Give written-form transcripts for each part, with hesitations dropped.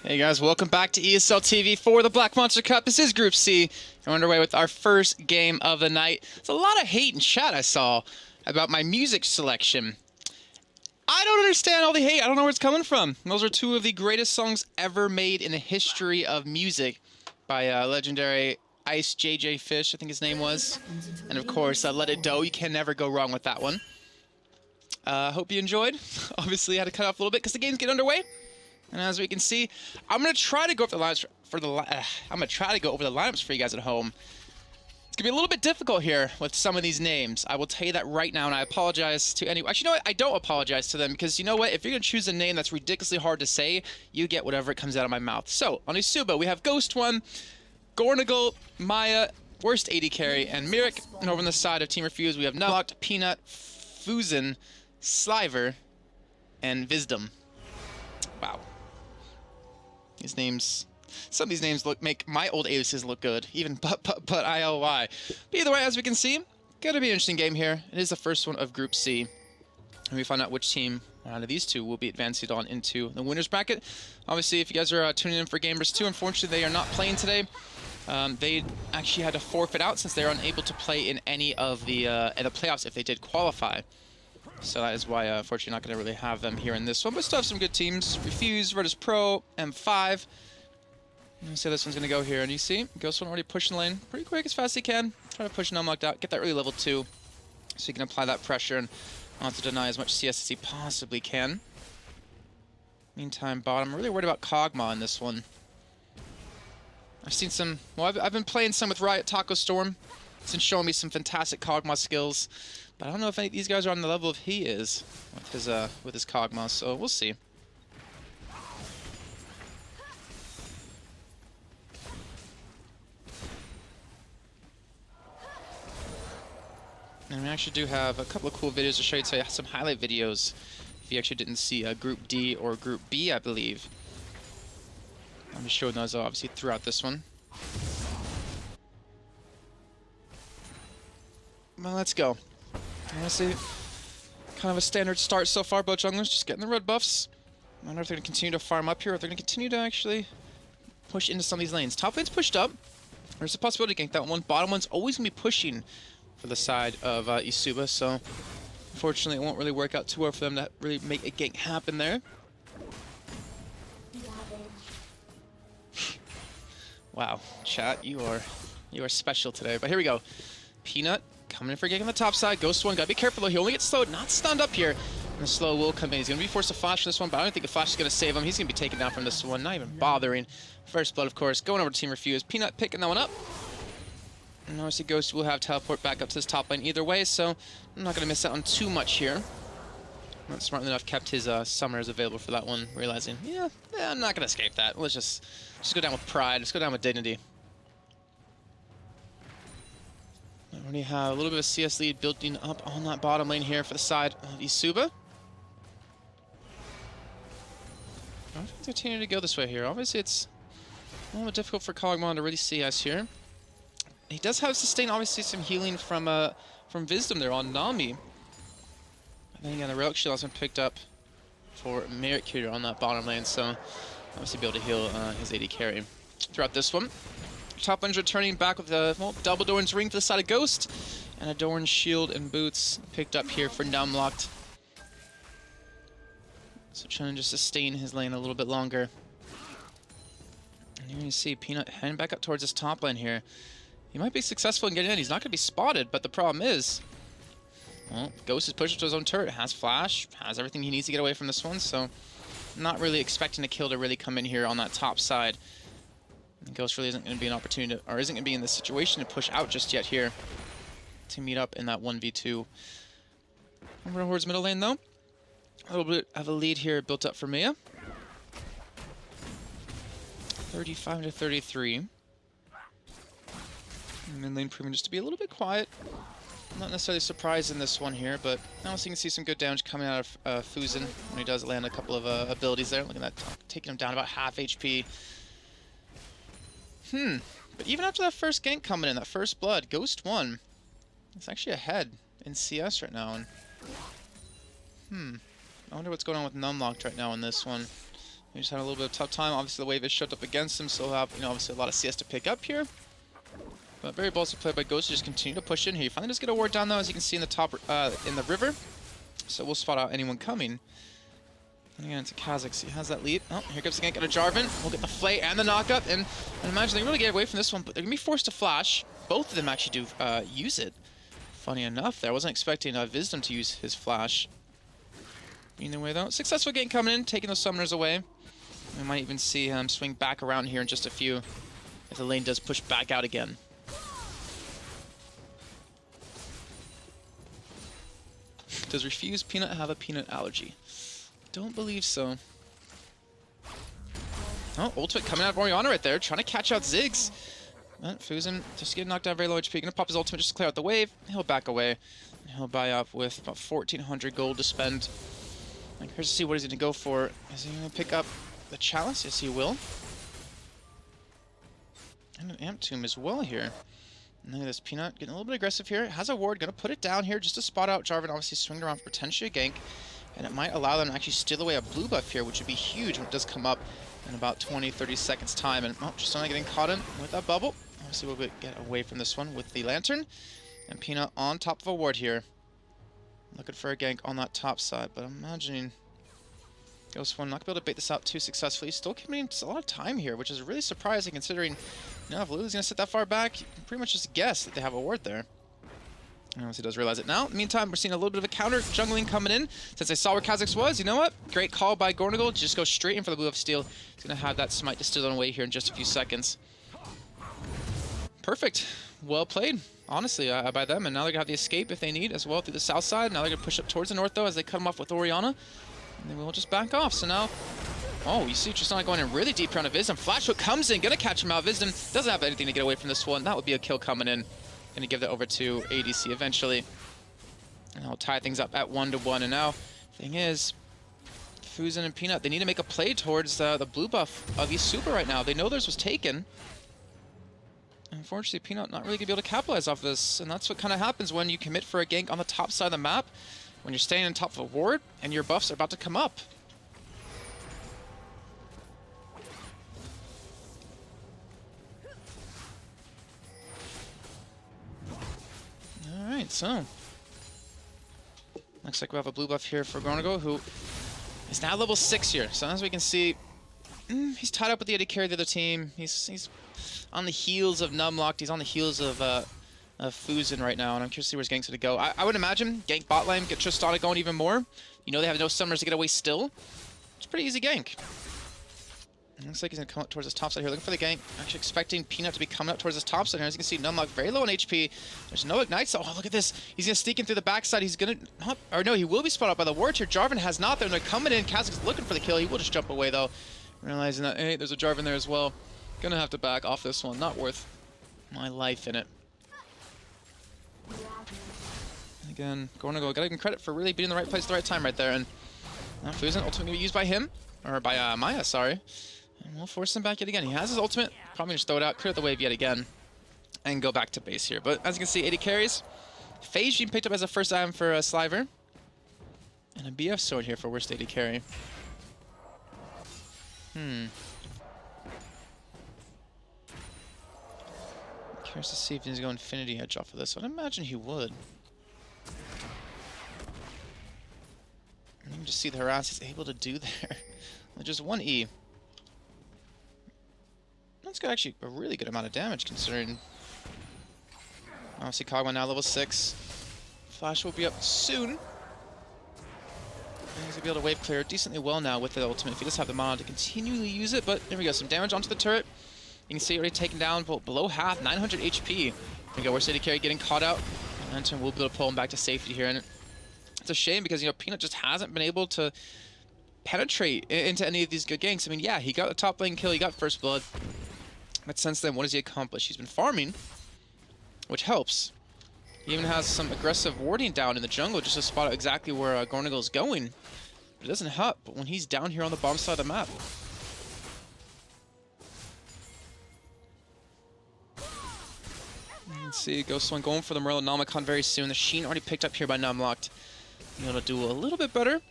Hey guys, welcome back to ESL TV for the Black Monster Cup. This is Group C. We're underway with our first game of the night. There's a lot of hate in chat I saw about my music selection. I don't understand all the hate. I don't know where it's coming from. Those are two of the greatest songs ever made in the history of music by legendary Ice JJ Fish, I think his name was. And of course, Let It Do. You can never go wrong with that one. Hope you enjoyed. Obviously, I had to cut off a little bit because the games get underway. And as we can see, I'm gonna try to go over the lineups for you guys at home. It's gonna be a little bit difficult here with some of these names. I will tell you that right now, and I apologize to anyone. Actually, you know what? I don't apologize to them because you know what? If you're gonna choose a name that's ridiculously hard to say, you get whatever comes out of my mouth. So on eSuba, we have Ghost One, Gornagle, Maya, Worst AD Carry, and Mirik. And over on the side of Team Refuse, we have Nulocked, Peanut, Fuzen, Sliver, and Wisdom. Wow. These names, some of these names make my old aliases look good, even but ILY. But either way, as we can see, gonna be an interesting game here. It is the first one of Group C. And we find out which team out of these two will be advancing on into the winners bracket. Obviously, if you guys are tuning in for Gamers 2, unfortunately they are not playing today. They actually had to forfeit out since they are unable to play in any of the playoffs if they did qualify. So that is why, unfortunately, not going to really have them here in this one. But still have some good teams. Refuse, Virtus Pro, M5. Let me see how this one's going to go here. And you see, Ghost One already pushing the lane pretty quick as fast as he can. Try to push an unlocked out. Get that early level 2 so he can apply that pressure and not to deny as much CS as he possibly can. Meantime, bottom. I'm really worried about Kog'Maw in this one. I've seen some... Well, I've been playing some with Riot Taco Storm. It's been showing me some fantastic Kog'Maw skills. But I don't know if any of these guys are on the level of he is with his Kog'Maw, so we'll see. And we actually do have a couple of cool videos to show you today, some highlight videos. If you actually didn't see Group D or Group B, I believe. I'm just showing those obviously throughout this one. Well, let's go. Honestly, kind of a standard start so far. Both junglers just getting the red buffs. I wonder if they're going to continue to farm up here or if they're going to continue to actually push into some of these lanes. Top lane's pushed up. There's a possibility to gank that one. Bottom one's always going to be pushing for the side of eSuba, so unfortunately it won't really work out too well for them to really make a gank happen there. Wow, chat, you are special today. But here we go. Peanut coming in for a gank on the top side. Ghost One, gotta be careful though. He only gets slowed, not stunned up here. And the slow will come in. He's gonna be forced to flash for this one, but I don't think the flash is gonna save him. He's gonna be taken down from this one, not even bothering. First blood, of course, going over to Team Refuse. Peanut picking that one up. And obviously Ghost will have teleport back up to his top lane either way, so I'm not gonna miss out on too much here. Not smart enough, kept his summoners available for that one, realizing, yeah, I'm not gonna escape that. Let's just go down with pride. Let's go down with dignity. I already have a little bit of a CS lead building up on that bottom lane here for the side of eSuba. I don't think they continue to go this way here. Obviously, it's a little bit difficult for Kog'Maw to really see us here. He does have sustain, obviously, some healing from Wisdom there on Nami. I think the Relic Shield has been picked up for Mirik here on that bottom lane, so obviously be able to heal his AD carry throughout this one. Top lane's returning back with a double Doran's ring to the side of Ghost, and a Doran's shield and boots picked up here for Numlocked. So trying to just sustain his lane a little bit longer. And here you see Peanut heading back up towards his top lane here. He might be successful in getting in. He's not going to be spotted, but the problem is, well, Ghost is pushed to his own turret, has flash, has everything he needs to get away from this one, so not really expecting a kill to really come in here on that top side. And Ghost really isn't going to be an opportunity, or isn't going to be in this situation to push out just yet here to meet up in that 1v2. Over towards middle lane though. A little bit of a lead here built up for Mia. 35 to 33. And mid lane proving just to be a little bit quiet. I'm not necessarily surprised in this one here, but now you can see some good damage coming out of Fuzen when he does land a couple of abilities there. Look at that, taking him down about half HP. But even after that first gank coming in, that first blood, Ghost One, it's actually ahead in CS right now. And I wonder what's going on with Numlocked right now in this one. He just had a little bit of tough time. Obviously, the wave is shut up against him, so he'll have, obviously a lot of CS to pick up here. But very ballsy play by Ghost to just continue to push in here. You finally just get a ward down, though, as you can see in the top, in the river. So we'll spot out anyone coming. And again, into Kha'Zix. He has that lead. Oh, here comes the gank out of Jarvan. We'll get the Flay and the knockup. And imagine they really get away from this one, but they're going to be forced to flash. Both of them actually do use it. Funny enough there. I wasn't expecting Wisdom to use his flash. Either way, though, successful gank coming in, taking those summoners away. We might even see him swing back around here in just a few if the lane does push back out again. Does Refuse Peanut have a peanut allergy? Don't believe so. Oh, ultimate coming out of Orianna right there, trying to catch out Ziggs. But Fusen just getting knocked down very low HP. Gonna pop his ultimate just to clear out the wave. He'll back away. He'll buy up with about 1,400 gold to spend. And here's to see what he's gonna go for. Is he gonna pick up the Chalice? Yes, he will. And an Amp Tomb as well here. And look at this Peanut getting a little bit aggressive here. Has a ward, gonna put it down here just to spot out Jarvan. Obviously swinging around for potentially a gank. And it might allow them to actually steal away a blue buff here, which would be huge when it does come up in about 20-30 seconds time. And oh, just only getting caught in with that bubble. Obviously we'll get away from this one with the Lantern. And Peanut on top of a ward here. Looking for a gank on that top side, but I'm imagining Ghost One not going to be able to bait this out too successfully. He's still committing a lot of time here, which is really surprising considering, if Lulu's going to sit that far back, you can pretty much just guess that they have a ward there. And obviously does realize it now. Meantime, we're seeing a little bit of a counter jungling coming in. Since I saw where Kha'Zix was, you know what? Great call by Gornagol. Just go straight in for the blue buff steal. He's going to have that smite distilled away here in just a few seconds. Perfect. Well played, honestly, by them. And now they're going to have the escape if they need as well through the south side. Now they're going to push up towards the north, though, as they cut them off with Orianna. And then we'll just back off. So now, oh, you see Tristana going in really deep here on a Wisdom. Flash hook comes in, going to catch him out. Wisdom doesn't have anything to get away from this one. That would be a kill coming in. Going to give that over to ADC eventually. And I'll tie things up at 1-1. And now, thing is, Fusen and Peanut, they need to make a play towards the blue buff of eSuba right now. They know theirs was taken. Unfortunately, Peanut not really going to be able to capitalize off this. And that's what kind of happens when you commit for a gank on the top side of the map, when you're staying on top of a ward, and your buffs are about to come up. Alright, so looks like we have a blue buff here for Gornagol, who is now level 6 here. So as we can see, he's tied up with the AD carry of the other team. He's on the heels of Numlocked. He's on the heels of Fusen right now, and I'm curious to see where his gank's going to go. I would imagine gank bot lane, get Tristana going even more. You know they have no summoners to get away still. It's a pretty easy gank. Looks like he's going to come up towards this top side here, looking for the gank. Actually expecting Peanut to be coming up towards this top side here. As you can see, Numlock very low on HP. There's no ignites. Oh, look at this. He's going to sneak in through the backside. He's going to... Or no, he will be spotted out by the ward here. Jarvan has not there, and they're coming in. Kha'Zix looking for the kill. He will just jump away, though. Realizing that, hey, there's a Jarvan there as well. Going to have to back off this one. Not worth my life in it. Again, Gornagol, gotta give him credit for really being in the right place at the right time right there. And Fusen ultimate gonna be used by him, or by Maya, sorry. And we'll force him back yet again. He has his ultimate, probably just throw it out, clear the wave yet again, and go back to base here. But as you can see, 80 carries. Phase being picked up as a first item for Sliver. And a BF sword here for worst 80 carry. Curious to see if he's going to go Infinity Edge off of this. I'd imagine he would. You can just see the harass he's able to do there. With just one E. That's got actually a really good amount of damage considering. Obviously, Kagwa now level 6. Flash will be up soon. And he's going to be able to wave clear decently well now with the ultimate if he does have the mana to continually use it. But there we go, some damage onto the turret. You can see already taken down below half, 900 HP. There we go, we're City Carry getting caught out. Lantern will be able to pull him back to safety here. And it's a shame because, Peanut just hasn't been able to penetrate into any of these good ganks. I mean, yeah, he got a top lane kill, he got first blood. But since then, what has he accomplished? He's been farming, which helps. He even has some aggressive warding down in the jungle just to spot out exactly where Gornagol is going. But it doesn't help when he's down here on the bottom side of the map. Let's see, Ghost One going for the Merlin Nomicon very soon. The Sheen already picked up here by Numlocked. Being able to do a little bit better.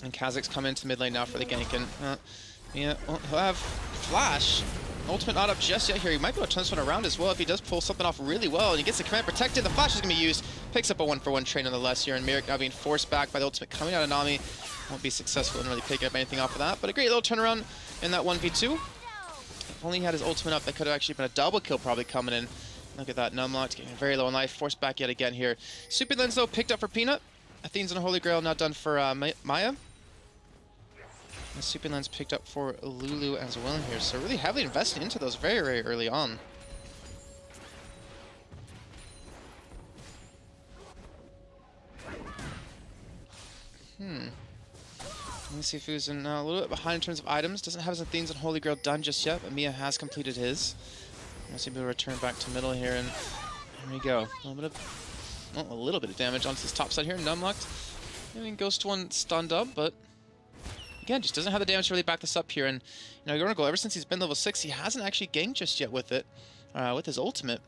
And Kha'Zix come into mid lane now for the gank. And yeah, well, he'll have Flash. Ultimate not up just yet here. He might be able to turn this one around as well if he does pull something off really well. And he gets the command protected. The Flash is going to be used. Picks up a 1-for-1 trade nonetheless here. And Merrick now being forced back by the ultimate coming out of Nami. Won't be successful in really picking up anything off of that. But a great little turnaround in that 1v2. If only he had his ultimate up, that could have actually been a double kill probably coming in. Look at that. Numlocked getting very low in life. Forced back yet again here. Super Lens though picked up for Peanut. Athene's and Holy Grail now done for Maya. And Super Lens picked up for Lulu as well here. So really heavily investing into those very, very early on. Let me see if he's in a little bit behind in terms of items. Doesn't have his Athene's and Holy Grail done just yet, but Mia has completed his. Let's see if he'll return back to middle here, and there we go. A little bit of damage onto this top side here. Numlocked. I mean, Ghost one stunned up, but again, just doesn't have the damage to really back this up here. And you know, Yornagle, ever since he's been level 6, he hasn't actually ganked just yet with it, with his ultimate.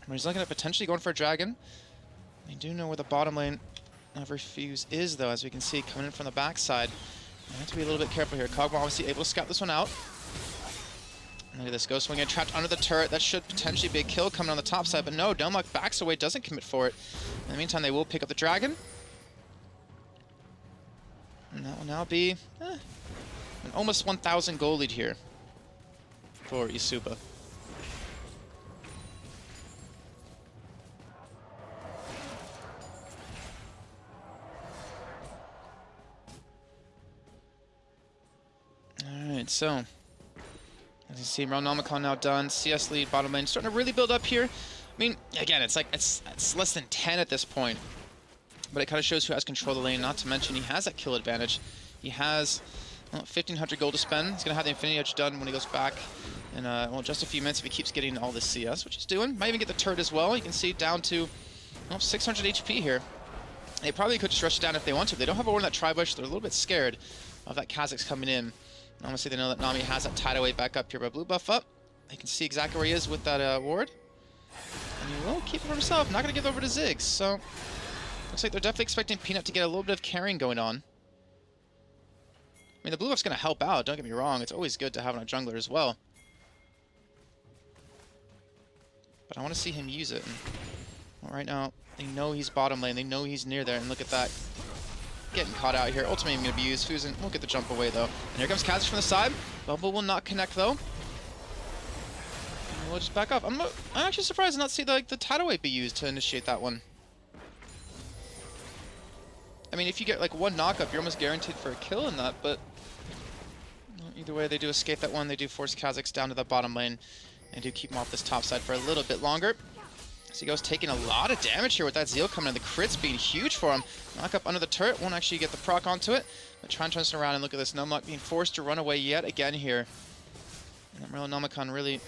But he's looking at potentially going for a dragon. They do know where the bottom lane of Refuse is, though, as we can see coming in from the backside. I have to be a little bit careful here. Kog'Maw obviously able to scout this one out. Look at this Ghost Wing trapped under the turret. That should potentially be a kill coming on the top side, but no, Delmok backs away, doesn't commit for it. In the meantime, they will pick up the dragon. And that will now be an almost 1,000 gold lead here for eSuba. Alright, so as you see, Realmnomicon now done. CS lead, bottom lane starting to really build up here. I mean, again, it's like it's less than 10 at this point, but it kind of shows who has control of the lane. Not to mention, he has that kill advantage. He has 1,500 gold to spend. He's gonna have the Infinity Edge done when he goes back in well, just a few minutes if he keeps getting all this CS, which he's doing. Might even get the turret as well. You can see down to 600 HP here. They probably could just rush it down if they want to. If they don't have a war in that tri-bush, they're a little bit scared of that Kha'Zix coming in. Obviously, they know that Nami has that tidal back up here, but blue buff up. They can see exactly where he is with that ward. And he will keep it for himself. Not going to give it over to Ziggs. So, looks like they're definitely expecting Peanut to get a little bit of carrying going on. I mean, the blue buff's going to help out, don't get me wrong. It's always good to have on a jungler as well. But I want to see him use it. And, well, right now, they know he's bottom lane. They know he's near there. And look at that. Getting caught out here. Ultimate even going to be used. Fusion won't get the jump away, though. And here comes Kha'Zix from the side. Bumble will not connect, though. And we'll just back up. I'm actually surprised to not see the tidal wave be used to initiate that one. I mean, if you get like one knockup, you're almost guaranteed for a kill in that, but either way, they do escape that one. They do force Kha'Zix down to the bottom lane and do keep him off this top side for a little bit longer. So he goes taking a lot of damage here with that Zeal coming in. The crits being huge for him. Knock up under the turret. Won't actually get the proc onto it. But try and turn this around and look at this. Numlock being forced to run away yet again here. And that Realmnomicon really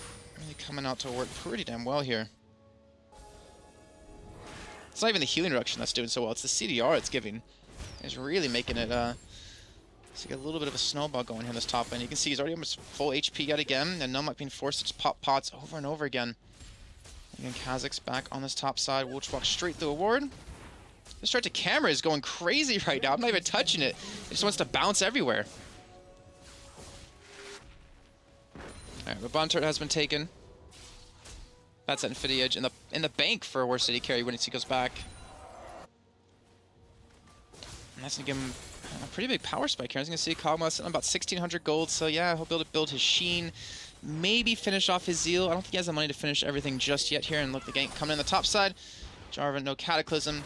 coming out to work pretty damn well here. It's not even the healing reduction that's doing so well. It's the CDR it's giving. It's really making it so you get a little bit of a snowball going here in this top lane. You can see he's already almost full HP yet again. And Numlock being forced to just pop pots over and over again. Again, Kha'Zix back on this top side. We'll just walk straight through a ward. This start to camera is going crazy right now. I'm not even touching it. It just wants to bounce everywhere. Alright, the bottom turret has been taken. That's that Infinity Edge in the bank for a War City carry when he goes back. And that's gonna give him a pretty big power spike here. I was gonna see Kog'Maw sitting on about 1,600 gold, so yeah, he'll be able to build his Sheen. Maybe finish off his Zeal. I don't think he has the money to finish everything just yet here. And look, the gank coming in the top side. Jarvan, no Cataclysm.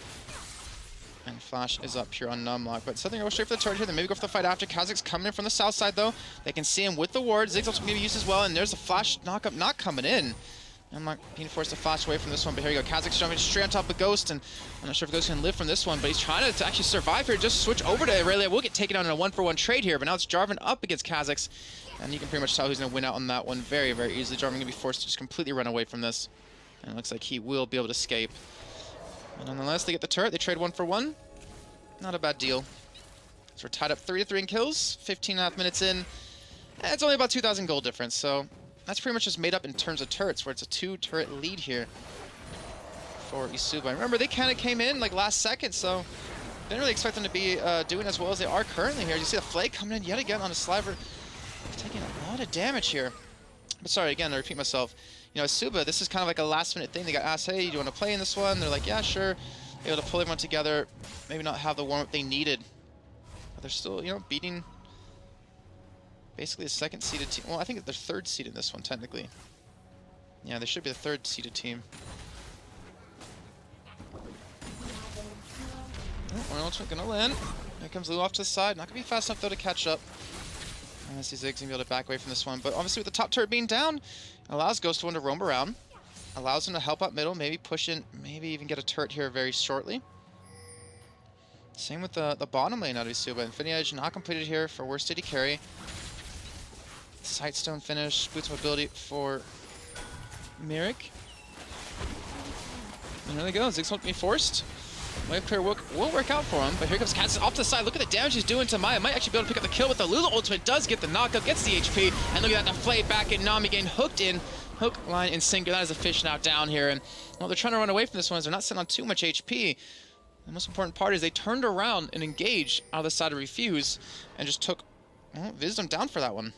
And Flash is up here on Numlock. But something go straight for the turret here. Then maybe go for the fight after. Kha'Zix coming in from the south side, though. They can see him with the ward. Ziggs also maybe used as well. And there's a Flash knockup not coming in. Numlock being forced to flash away from this one. But here you go. Kha'Zix jumping straight on top of Ghost. And I'm not sure if Ghost can live from this one. But he's trying to actually survive here. Just switch over to Aurelia. We'll get taken on in a 1-for-1 trade here. But now it's Jarvan up against Kha'Zix. And you can pretty much tell who's going to win out on that one very, very easily. Jarvan going to be forced to just completely run away from this. And it looks like he will be able to escape. But nonetheless, they get the turret. They trade 1-for-1. Not a bad deal. So we're tied up 3-3 in kills. 15.5 minutes in. And it's only about 2,000 gold difference. So that's pretty much just made up in terms of turrets, where it's a 2-turret lead here for eSuba. Remember, they kind of came in like last second, so Didn't really expect them to be doing as well as they are currently here. You see the Flay coming in yet again on a Sliver, taking a lot of damage here. But sorry, again, I repeat myself. You know, eSuba, this is kind of like a last-minute thing. They got asked, hey, do you want to play in this one? They're like, yeah, sure. Able to pull everyone together, maybe not have the warm-up they needed. But they're still, you know, beating basically a second-seeded team. Well, I think they're third seed in this one, technically. Yeah, they should be the third-seeded team. Oh, ultimate gonna land. Here comes Lou off to the side. Not gonna be fast enough, though, to catch up. I see Ziggs gonna be able to back away from this one. But obviously, with the top turret being down, it allows Ghost One to roam around. Allows him to help out middle, maybe push in, maybe even get a turret here very shortly. Same with the bottom lane out of eSuba. Infinity Edge not completed here for worst AD carry. Sightstone finish, boots mobility for Merrick. And there they go, Ziggs won't be forced. Wave clear will work out for him, but here comes Katz off to the side. Look at the damage he's doing to Maya. Might actually be able to pick up the kill with the Lulu ultimate. Does get the knockup, gets the HP, and look at that, the Flay back in. Nami getting hooked in. Hook, line, and sinker. That is a fish now down here, and well, they're trying to run away from this one as they're not sitting on too much HP. The most important part is they turned around and engaged out of the side of Refuse, and just took Wisdom down for that one.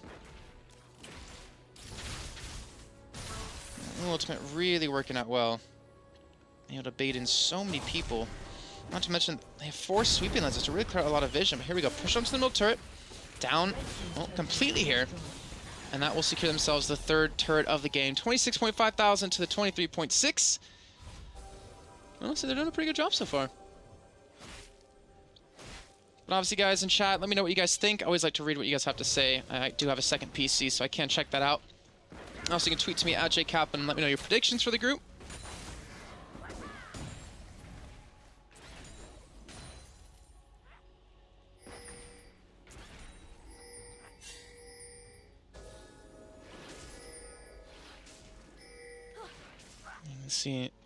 Ultimate really working out well. Able to bait in so many people. Not to mention, they have 4 sweeping lenses to really clear out a lot of vision. But here we go. Push onto the middle turret. Down completely here. And that will secure themselves the 3rd turret of the game. 26.5 thousand to the 23.6. Well, so they're doing a pretty good job so far. But obviously, guys, in chat, let me know what you guys think. I always like to read what you guys have to say. I do have a second PC, so I can check that out. Also, you can tweet to me at JCap and let me know your predictions for the group.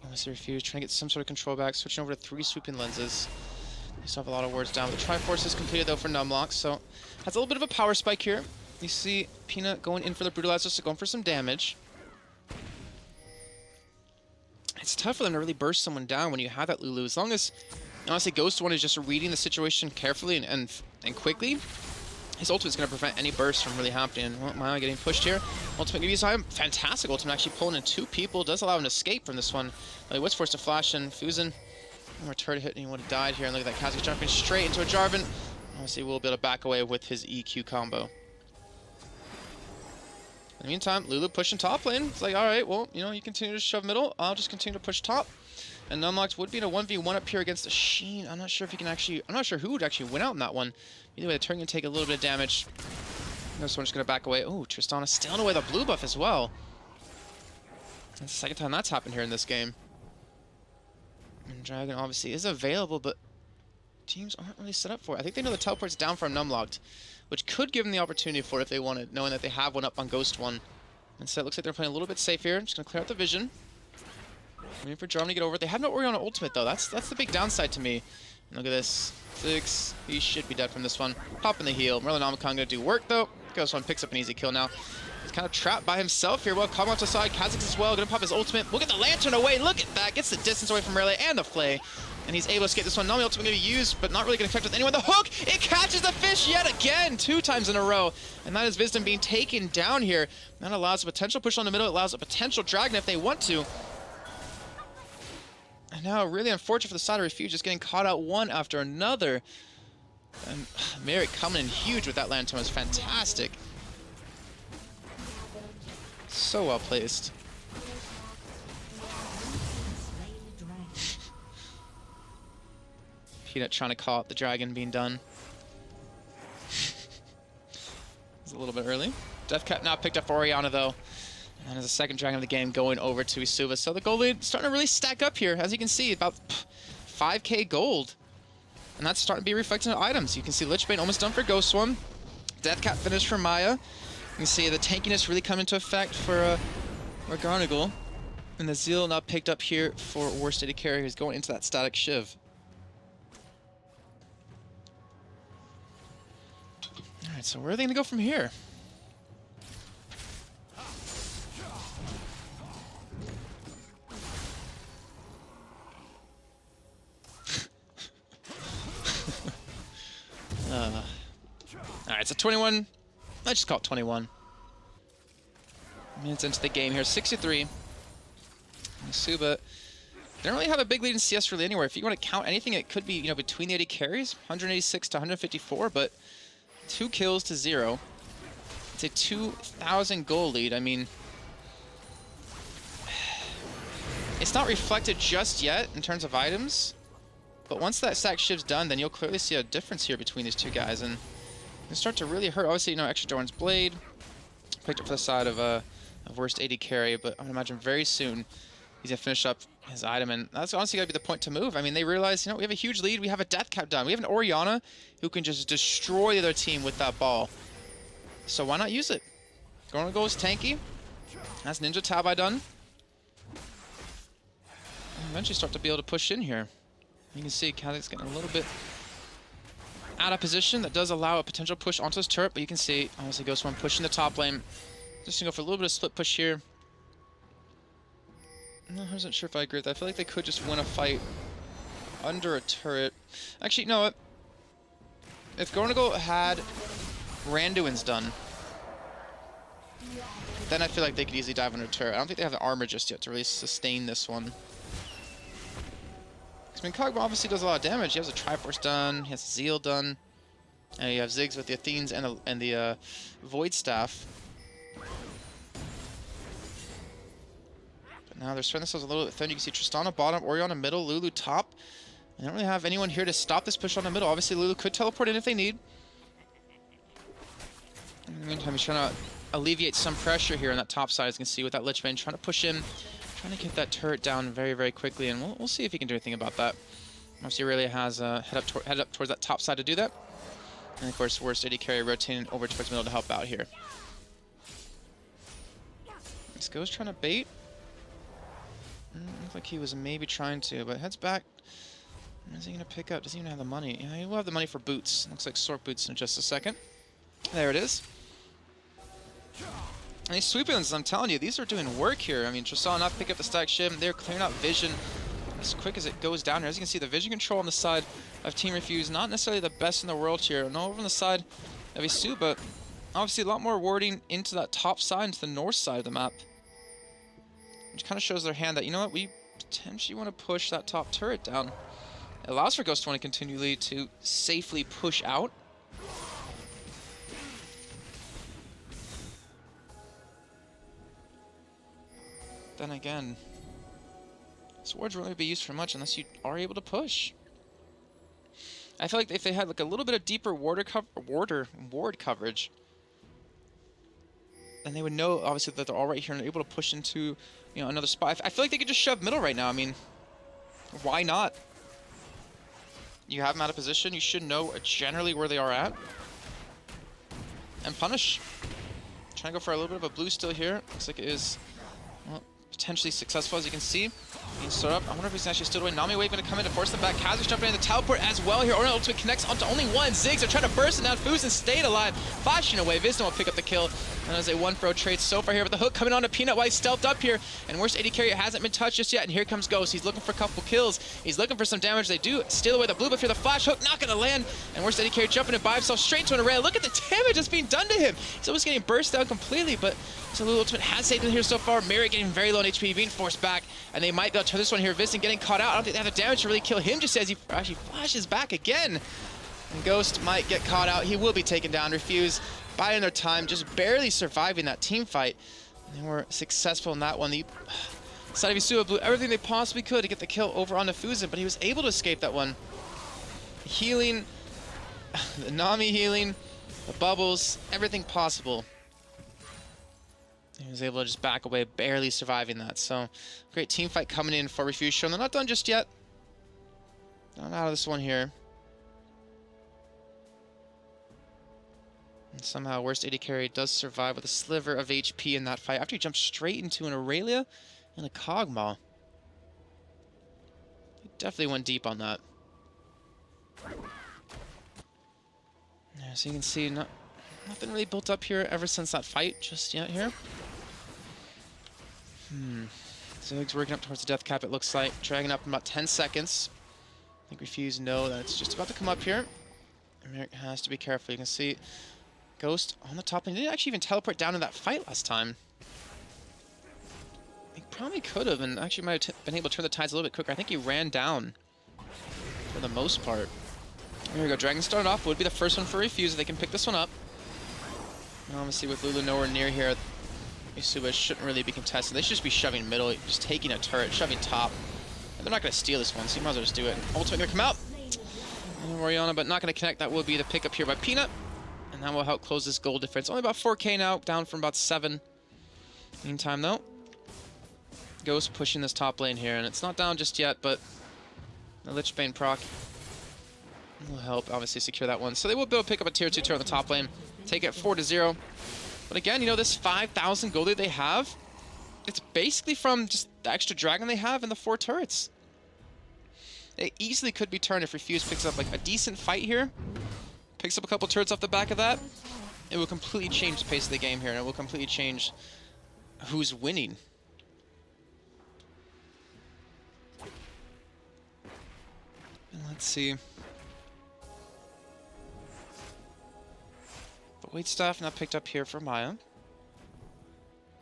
Let's see, Refuse, trying to get some sort of control back, switching over to 3 sweeping lenses. They still have a lot of words down, but Triforce is completed though for Numlock, so has a little bit of a power spike here. You see Peanut going in for the Brutalizer, so going for some damage. It's tough for them to really burst someone down when you have that Lulu, as long as, honestly, Ghost One is just reading the situation carefully and quickly. His ultimate is going to prevent any burst from really happening. Well, Maya getting pushed here. Ultimate going to use him. Fantastic ultimate, actually pulling in 2 people. Does allow him to escape from this one. But he was forced to flash in. Fusen. More turret hit and he would have died here. And look at that, Kazuki jumping straight into a Jarvan. Obviously, we'll be able to back away with his EQ combo. In the meantime, Lulu pushing top lane. It's like, alright, well, you know, you continue to shove middle. I'll just continue to push top. And Numlocked would be in a 1v1 up here against the Sheen. I'm not sure if he can actually... I'm not sure who would actually win out in that one. Either way, the turn can take a little bit of damage. This one's going to back away. Oh, Tristana stealing away the blue buff as well. That's the second time that's happened here in this game. And Dragon obviously is available, but teams aren't really set up for it. I think they know the teleport's down from Numlocked, which could give them the opportunity for it if they wanted, knowing that they have one up on Ghost One. Instead, it looks like they're playing a little bit safe here. Just going to clear out the vision. Waiting for Jarvan to get over it. They have no Orion ultimate, though. That's the big downside to me. And look at this. Ziggs, he should be dead from this one. Popping the heal. Merlin Omicron going to do work, though. Ghost One picks up an easy kill now. He's kind of trapped by himself here. Well, come off to the side. Kha'Zix as well. Going to pop his ultimate. We'll get the Lantern away. Look at that. Gets the distance away from Rayleigh and the Flay. And he's able to escape this one. Nami ultimate going to be used, but not really going to connect with anyone. The hook! It catches the fish yet again! 2 times in a row. And that is Wisdom being taken down here. That allows a potential push on the middle. It allows a potential Dragon if they want to. And now, really unfortunate for the side of Refuge, just getting caught out one after another. And Merrick coming in huge with that Lantern was fantastic. So well placed. Peanut trying to call out the dragon being done. It's a little bit early. Deathcap now picked up Oriana though. And as a second dragon of the game going over to eSuba. So the gold lead starting to really stack up here. As you can see, about 5k gold. And that's starting to be reflected in items. You can see Lichbane almost done for Ghost One. Deathcap finished for Maya. You can see the tankiness really come into effect for Garnagle. And the Zeal now picked up here for worst AD carry who's going into that static Shiv. Alright, so where are they going to go from here? It's a 21. Let's just call it 21. Minutes into the game here, 63. eSuba. They don't really have a big lead in CS really anywhere. If you want to count anything, it could be, you know, between the AD carries, 186 to 154, but 2 kills to 0. It's a 2,000 goal lead. I mean, it's not reflected just yet in terms of items, but once that stack shift's done, then you'll clearly see a difference here between these two guys, and it'll start to really hurt. Obviously, you know, extra Dorn's Blade picked up for the side of worst AD carry, but I would imagine very soon he's gonna finish up his item, and that's honestly gotta be the point to move. I mean, they realize, you know, we have a huge lead, we have a death cap done, we have an Orianna who can just destroy the other team with that ball. So why not use it? Gonna go as tanky. That's Ninja Tabi done. And eventually start to be able to push in here. You can see Kha'Zix's getting a little bit out of position. That does allow a potential push onto his turret, but you can see obviously goes from pushing the top lane. Just gonna go for a little bit of split push here. I wasn't sure if I agree with that. I feel like they could just win a fight under a turret. Actually, you know what? If Gornagle had Randuin's done, then I feel like they could easily dive under a turret. I don't think they have the armor just yet to really sustain this one. I mean, Kog'Maw obviously does a lot of damage. He has a Triforce done, he has a Zeal done, and you have Ziggs with the Athenes and the Void Staff. But now they're spreading themselves a little bit thin. You can see Tristana bottom, Orianna middle, Lulu top. They don't really have anyone here to stop this push on the middle. Obviously, Lulu could teleport in if they need. In the meantime, he's trying to alleviate some pressure here on that top side, as you can see, with that Lich Bane, trying to push in. Trying to get that turret down very, very quickly, and we'll see if he can do anything about that. Obviously, Aurelia has head up towards that top side to do that. And of course, worst AD carry rotating over towards middle to help out here. This goes trying to bait. Looks like he was maybe trying to, but heads back. Is he going to pick up? Does he even have the money? Yeah, he will have the money for boots. Looks like Sork boots in just a second. There it is. And these sweep-ins, I'm telling you, these are doing work here. I mean, Tristana not pick up the stack shim. They're clearing out vision as quick as it goes down here. As you can see, the vision control on the side of Team Refuse, not necessarily the best in the world here. And over on the side of eSuba, obviously a lot more warding into that top side, into the north side of the map. Which kind of shows their hand that, you know what, we potentially want to push that top turret down. It allows for Ghost 20 continually to safely push out. Then again, swords won't really be used for much unless you are able to push. I feel like if they had like a little bit of deeper ward coverage, then they would know obviously that they're all right here and they're able to push into, you know, another spot. I feel like they could just shove middle right now. I mean, why not? You have them out of position. You should know generally where they are at, and punish. Trying to go for a little bit of a blue still here. Looks like it is, well, potentially successful, as you can see. Being stood up. I wonder if he's actually stood away. Nami Wave going to come in to force them back. Kha'Zix jumping in the teleport as well here. Orianna ultimate connects onto only one. Ziggs are trying to burst it down. Fusen stayed alive. Flashing away. Wisdom will pick up the kill. And as a 1-for-0 trade so far here, but the hook coming on to Peanut while he's stealthed up here. And worst AD carry hasn't been touched just yet. And here comes Ghost. He's looking for a couple kills. He's looking for some damage. They do steal away the blue buff here. The flash hook not going to land. And worst AD carry jumping in by himself straight to an array. Look at the damage that's being done to him. He's almost getting burst down completely, but Lulu ultimate has saved him here so far. Mary getting very low on HP, being forced back. And they might be able to turn this one here. Vincent getting caught out. I don't think they have the damage to really kill him just as he actually flashes back again. And Ghost might get caught out. He will be taken down. Refuse biding their time, just barely surviving that team fight. And they were successful in that one. The side of eSuba blew everything they possibly could to get the kill over on Fusen, but he was able to escape that one. Healing, the Nami healing, the bubbles, everything possible. He was able to just back away, barely surviving that. So, great team fight coming in for Refuse. They're not done just yet. Not out of this one here. And somehow, worst AD carry does survive with a sliver of HP in that fight after he jumped straight into an Aurelia and a Kog'Maw. He definitely went deep on that. Yeah, so you can see nothing really built up here ever since that fight just yet here. Ziggs working up towards the death cap, it looks like. Dragging up in about 10 seconds. I think Refuse know that it's just about to come up here. Merrick has to be careful. You can see Ghost on the top lane. Didn't actually even teleport down in that fight last time. He probably could have, and actually might have been able to turn the tides a little bit quicker. I think he ran down for the most part. Here we go. Dragon started off. Would be the first one for Refuse. They can pick this one up. And obviously, with Lulu nowhere near here, eSuba shouldn't really be contested. They should just be shoving middle, just taking a turret, shoving top. And they're not going to steal this one, so you might as well just do it. Ultimate going to come out. And Oriana, but not going to connect. That will be the pickup here by Peanut. And that will help close this gold difference. Only about 4K now, down from about 7. Meantime, though, Ghost pushing this top lane here. And it's not down just yet, but the Lichbane proc will help, obviously, secure that one. So they will be able to pick up a tier 2 turret on the top lane. Take it 4-0. But again, you know, this 5,000 gold that they have, it's basically from just the extra dragon they have and the 4 turrets. It easily could be turned if Refuse picks up like a decent fight here. Picks up a couple turrets off the back of that. It will completely change the pace of the game here, and it will completely change who's winning. And let's see. But wait stuff not picked up here for Maya.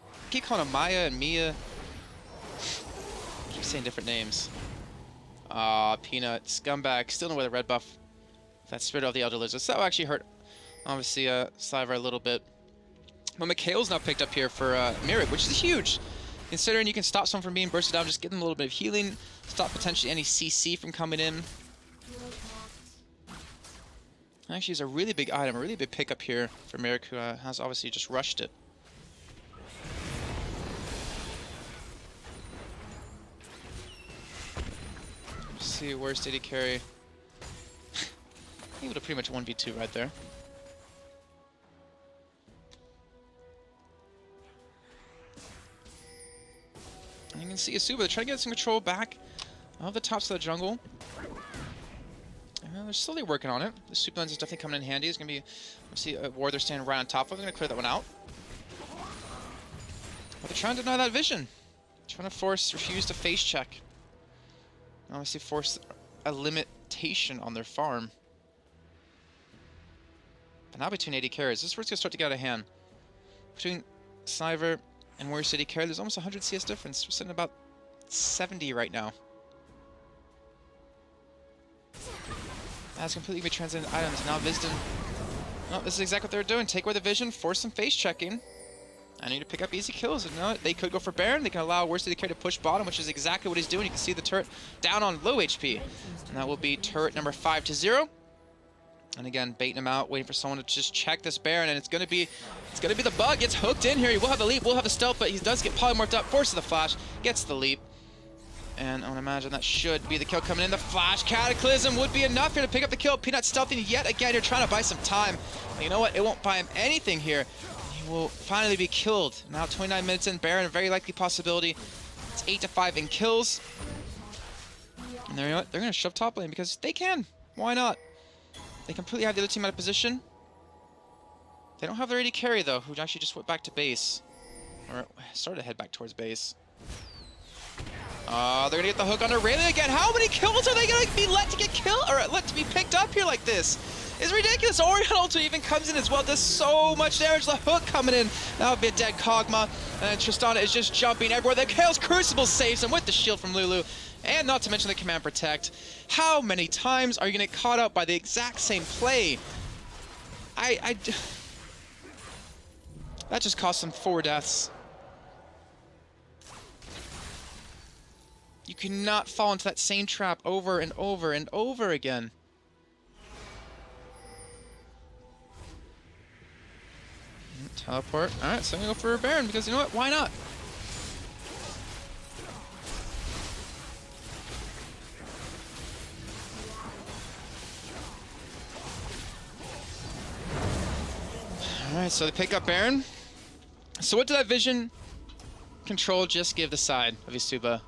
I keep calling them Maya and Mia. I keep saying different names. Peanut, Scumbag, still know where the red buff. That Spirit of the Elder Lizards. So that will actually hurt, obviously, Sliver a little bit. But Mikhail's now picked up here for Mirror, which is huge. Considering you can stop someone from being bursted down, just give them a little bit of healing, stop potentially any CC from coming in. Actually, it's a really big item, a really big pickup here for Merrick, who has obviously just rushed it. Let's see, where's Diddy Carry? Able to pretty much 1v2 right there. And you can see eSuba, they're trying to get some control back of the tops of the jungle. They're slowly working on it. The super lens is definitely coming in handy. It's going to be, see a ward they're standing right on top of. They're going to clear that one out. But they're trying to deny that vision. Trying to force Refuse to face check. Obviously force a limitation on their farm. But now between 80 carries, this is where it's going to start to get out of hand. Between Sliver and Warrior City Carry, there's almost 100 CS difference. We're sitting at about 70 right now. That's completely be translated items. Now Wisdom. No, this is exactly what they're doing. Take away the vision, force some face checking. I need to pick up easy kills. And no, they could go for Baron. They can allow Warrior City Carry to push bottom, which is exactly what he's doing. You can see the turret down on low HP. And that will be turret number 5-0. And again, baiting him out, waiting for someone to just check this Baron, and it's gonna be the bug. Gets hooked in here. He will have the leap, will have the stealth, but he does get polymorphed up, forces the flash, gets the leap. And I would imagine that should be the kill coming in. The flash cataclysm would be enough here to pick up the kill. Peanut stealthing yet again. You're trying to buy some time. But you know what? It won't buy him anything here. He will finally be killed. Now 29 minutes in, Baron, a very likely possibility. It's 8-5 in kills. And you know what? They're gonna shove top lane because they can. Why not? They completely have the other team out of position. They don't have their AD carry, though, who actually just went back to base. Or started to head back towards base. They're going to get the hook on Aurelia again. How many kills are they going to be let to get killed, or let to be picked up here like this? It's ridiculous. Orion ulti even comes in as well. Does so much damage. The hook coming in. That would be a dead Kog'Maw. And Tristana is just jumping everywhere. The Chaos Crucible saves him with the shield from Lulu. And not to mention the Command Protect. How many times are you going to get caught out by the exact same play? That just cost them 4 deaths. You cannot fall into that same trap over and over and over again. Teleport. Alright, so I'm going to go for a Baron because you know what? Why not? Alright, so they pick up Baron. So what did that vision control just give the side of eSuba?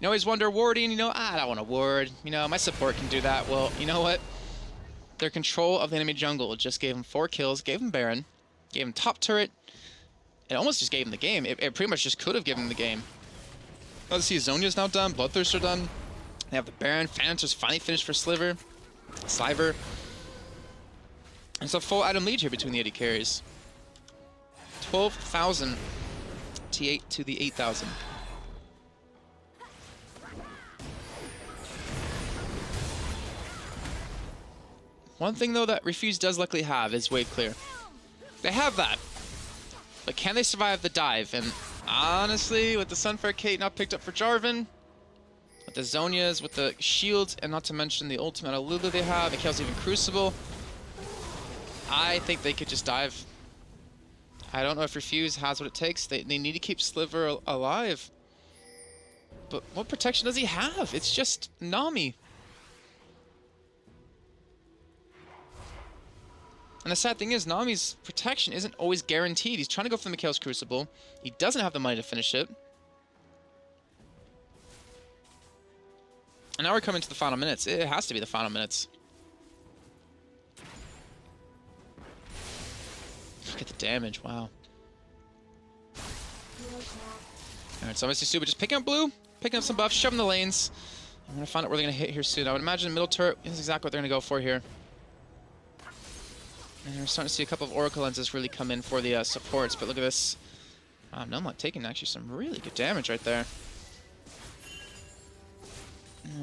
You always wonder warding, you know, I don't want to ward. You know, my support can do that. Well, you know what? Their control of the enemy jungle just gave him 4 kills, gave him Baron, gave him top turret. It almost just gave him the game. It pretty much just could have given him the game. Let's see, Zhonya's now done, Bloodthirster done. They have the Baron, Phantom's finally finished for Sliver. It's a full item lead here between the AD carries. 12,000 T8 to the 8,000. One thing though that Refuse does luckily have is wave clear. They have that, but can they survive the dive? And honestly, with the Sunfire Kate not picked up for Jarvan, with the Zhonya's, with the shields, and not to mention the ultimate Lulu they have, and Chaos even Crucible, I think they could just dive. I don't know if Refuse has what it takes. They need to keep Sliver alive. But what protection does he have? It's just Nami. And the sad thing is, Nami's protection isn't always guaranteed. He's trying to go for the Chaos Crucible. He doesn't have the money to finish it. And now we're coming to the final minutes. It has to be the final minutes. Look at the damage, wow. Alright, so I'm going to see eSuba just picking up blue, picking up some buffs, shoving the lanes. I'm going to find out where they're going to hit here soon. I would imagine the middle turret is exactly what they're going to go for here. And we're starting to see a couple of Oracle lenses really come in for the supports, but look at this. Nomad taking actually some really good damage right there.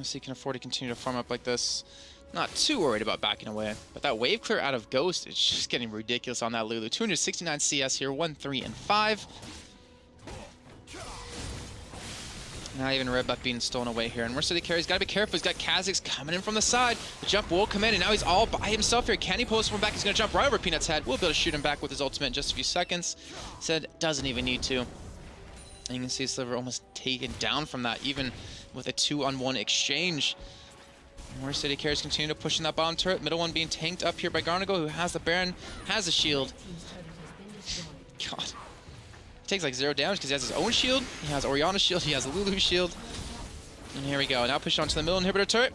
So he can afford to continue to farm up like this. Not too worried about backing away. But that wave clear out of Ghost is just getting ridiculous on that Lulu. 269 CS here, 1, 3, and 5. Not even red buff being stolen away here. And Mercedes carries, gotta be careful. He's got Kha'Zix coming in from the side. The jump will come in, and now he's all by himself here. Can he post from back? He's gonna jump right over Peanut's head. We'll be able to shoot him back with his ultimate in just a few seconds. Said doesn't even need to. And you can see Sliver almost taken down from that, even with a 2-on-1 exchange. Mercedes carries continue to push in that bottom turret. Middle one being tanked up here by Garnagle, who has the Baron, has a shield. God. Takes like 0 damage because he has his own shield, he has Orianna's shield, he has a Lulu's shield. And here we go. Now push onto the middle inhibitor turret.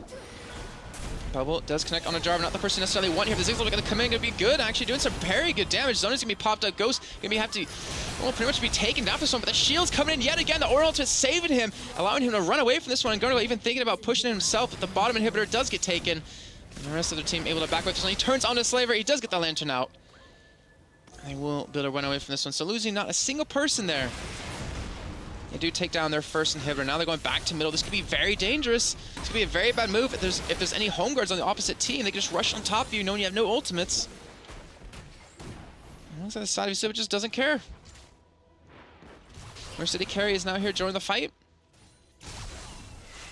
Bubble does connect on a Jarvan, not the person necessarily want here. The Ziggs are going to come in, going to be good, actually doing some very good damage. Zona's going to be popped up. Ghost going to have to, well, pretty much be taken down for this one, but the shield's coming in yet again. The Aura ultimate saving him, allowing him to run away from this one. And Garnagle even thinking about pushing it himself, but the bottom inhibitor does get taken. And the rest of the team able to back away from this one. He turns on to Slaver, he does get the Lantern out. They will be able to run away from this one. So losing not a single person there. They do take down their first inhibitor. Now they're going back to middle. This could be very dangerous. This could be a very bad move. If there's any home guards on the opposite team, they can just rush on top of you knowing you have no ultimates. And looks like the side of eSuba just doesn't care. Mercedes carry is now here joining the fight.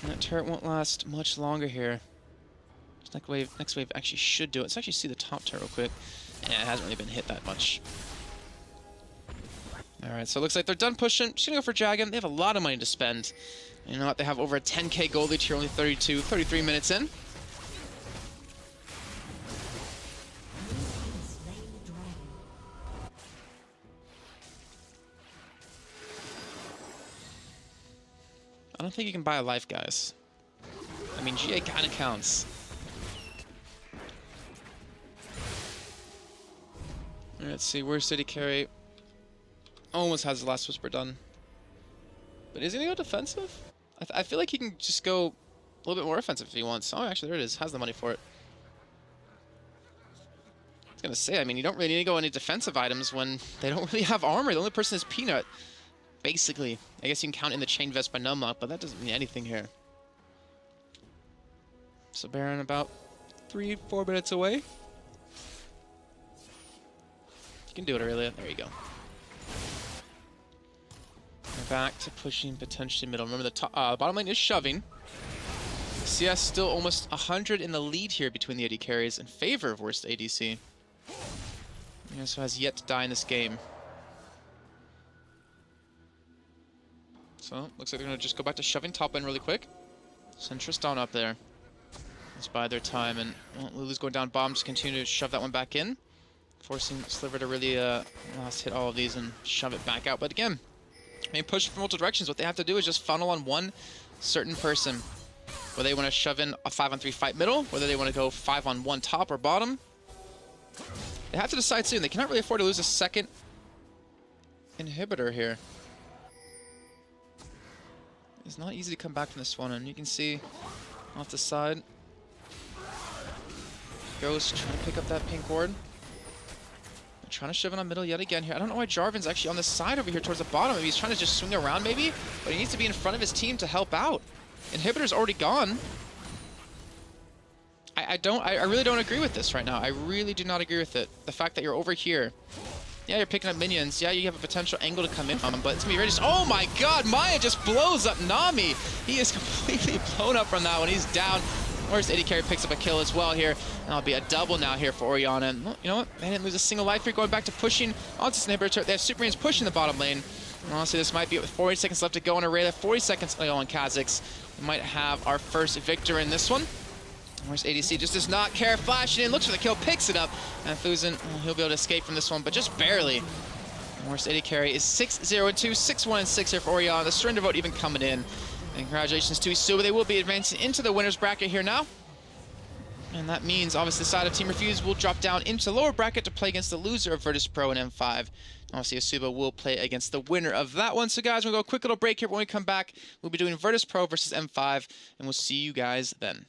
And that turret won't last much longer here. Next wave actually should do it. Let's actually see the top turret real quick. Yeah, it hasn't really been hit that much. Alright, so it looks like they're done pushing. Just gonna go for Dragon. They have a lot of money to spend. And you know what? They have over a 10k gold lead here, only 33 minutes in. I don't think you can buy a life, guys. I mean, GA kind of counts. Let's see, where's City Carry? Almost has the last whisper done. But is he gonna go defensive? I feel like he can just go a little bit more offensive if he wants. Oh, actually, there it is. Has the money for it. I was gonna say, I mean, you don't really need to go any defensive items when they don't really have armor. The only person is Peanut. Basically. I guess you can count in the Chain Vest by Numlock, but that doesn't mean anything here. So Baron about 3-4 minutes away. You can do it, Aurelia. There you go. We're back to pushing potentially middle. Remember, the top, bottom lane is shoving. CS still almost 100 in the lead here between the AD carries in favor of worst ADC. He also has yet to die in this game. So, looks like they're going to just go back to shoving top lane really quick. Send Tristan up there. Let's buy their time, and well, Lulu's going down bottom, just continue to shove that one back in. Forcing Sliver to really last hit all of these and shove it back out. But again, I mean, push from multiple directions. What they have to do is just funnel on one certain person. Whether they want to shove in a 5-on-3 fight middle, whether they want to go 5-on-1 top or bottom. They have to decide soon. They cannot really afford to lose a second inhibitor here. It's not easy to come back from this one, and you can see off the side, Ghost trying to pick up that pink ward. Trying to shove in the middle yet again here. I don't know why Jarvan's actually on the side over here towards the bottom. Maybe he's trying to just swing around maybe, but he needs to be in front of his team to help out. Inhibitor's already gone. I really don't agree with this right now. I really do not agree with it. The fact that you're over here. Yeah, you're picking up minions. Yeah, you have a potential angle to come in on him, but it's gonna be ready. Oh my god, Maya just blows up Nami. He is completely blown up from that one. He's down. Where's AD Carry picks up a kill as well here. And that'll be a double now here for Orianna. And you know what? They didn't lose a single life here. Going back to pushing onto Inhibitor. They have Super Minions pushing the bottom lane. And honestly, this might be with 40 seconds left to go on Array. 40 seconds to go on Kha'Zix. We might have our first victor in this one. Where's ADC? Just does not care. Flashing in, looks for the kill, picks it up. And Fusen, he'll be able to escape from this one, but just barely. Where's AD Carry is 6-0-2, 6-1-6 here for Orianna. The surrender vote even coming in. And congratulations to eSuba. They will be advancing into the winner's bracket here now. And that means, obviously, the side of Team Refuse will drop down into the lower bracket to play against the loser of Virtus Pro and M5. Obviously, eSuba will play against the winner of that one. So, guys, we'll go a quick little break here. When we come back, we'll be doing Virtus Pro versus M5, and we'll see you guys then.